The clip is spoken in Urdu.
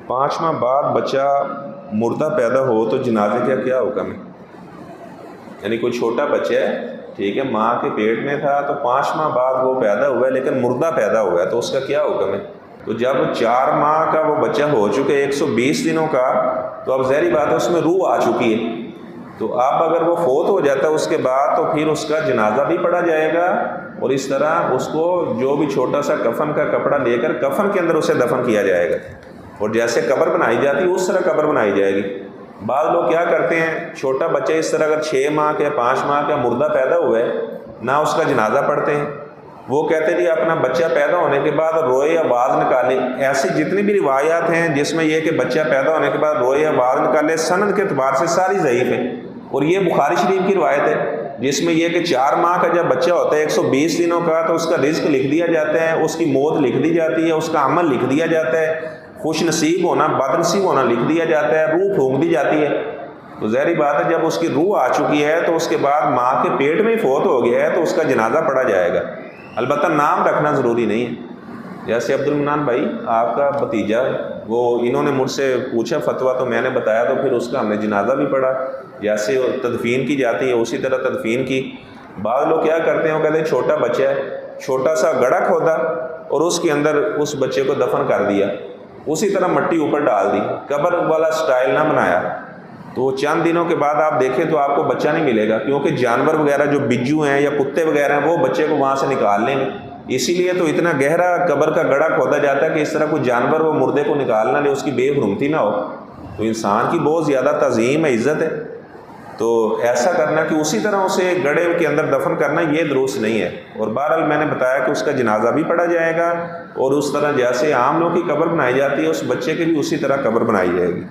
5 ماہ بعد بچہ مردہ پیدا ہو تو جنازے کا کیا حکم ہے؟ یعنی کوئی چھوٹا بچہ ہے، ٹھیک ہے، ماں کے پیٹ میں تھا تو 5 ماہ بعد وہ پیدا ہوا ہے لیکن مردہ پیدا ہوا ہے، تو اس کا کیا حکم ہے؟ تو جب 4 ماہ کا وہ بچہ ہو چکے 120 دنوں کا، تو اب ظاہری بات ہے اس میں روح آ چکی ہے، تو اب اگر وہ فوت ہو جاتا ہے اس کے بعد تو پھر اس کا جنازہ بھی پڑھا جائے گا، اور اس طرح اس کو جو بھی چھوٹا سا کفن کا کپڑا لے کر کفن کے اندر اسے دفن کیا جائے گا، اور جیسے قبر بنائی جاتی ہے اس طرح قبر بنائی جائے گی۔ بعض لوگ کیا کرتے ہیں، چھوٹا بچہ اس طرح اگر 6 ماہ کا 5 ماہ کا مردہ پیدا ہوا ہے، نہ اس کا جنازہ پڑھتے ہیں، وہ کہتے ہیں جی اپنا بچہ پیدا ہونے کے بعد روئے آواز نکالے۔ ایسی جتنی بھی روایات ہیں جس میں یہ کہ بچہ پیدا ہونے کے بعد روئے آواز نکالے، سند کے اعتبار سے ساری ضعیف ہیں، اور یہ بخاری شریف کی روایت ہے جس میں یہ کہ 4 ماہ کا جب بچہ ہوتا ہے 120 دنوں کا تو اس کا رزق لکھ دیا جاتا ہے، اس کی موت لکھ دی جاتی ہے، اس کا عمل لکھ دیا جاتا ہے، خوش نصیب ہونا بد نصیب ہونا لکھ دیا جاتا ہے، روح پھونک دی جاتی ہے۔ تو ظاہری بات ہے جب اس کی روح آ چکی ہے تو اس کے بعد ماں کے پیٹ میں ہی فوت ہو گیا ہے تو اس کا جنازہ پڑھا جائے گا، البتہ نام رکھنا ضروری نہیں ہے۔ جیسے عبد المنان بھائی آپ کا بھتیجا، وہ انہوں نے مجھ سے پوچھا فتویٰ تو میں نے بتایا، تو پھر اس کا ہم نے جنازہ بھی پڑھا، جیسے تدفین کی جاتی ہے اسی طرح تدفین کی۔ بعض لوگ کیا کرتے ہیں، وہ کہتے ہیں چھوٹا بچہ ہے، چھوٹا سا گڑھا کھودا اور اس کے اندر اس بچے کو دفن کر دیا، اسی طرح مٹی اوپر ڈال دی، قبر والا سٹائل نہ بنایا، تو چند دنوں کے بعد آپ دیکھیں تو آپ کو بچہ نہیں ملے گا، کیونکہ جانور وغیرہ جو بجو ہیں یا کتے وغیرہ ہیں وہ بچے کو وہاں سے نکال لیں گے، اسی لیے تو اتنا گہرا قبر کا گڑھا کھودا جاتا ہے کہ اس طرح کوئی جانور وہ مردے کو نکال نہ لے، اس کی بے حرمتی نہ ہو۔ تو انسان کی بہت زیادہ تعظیم ہے، عزت ہے، تو ایسا کرنا کہ اسی طرح اسے گڑھے کے اندر دفن کرنا یہ درست نہیں ہے۔ اور بہرحال میں نے بتایا کہ اس کا جنازہ بھی پڑھا جائے گا، اور اس طرح جیسے عام لوگوں کی قبر بنائی جاتی ہے اس بچے کی بھی اسی طرح قبر بنائی جائے گی۔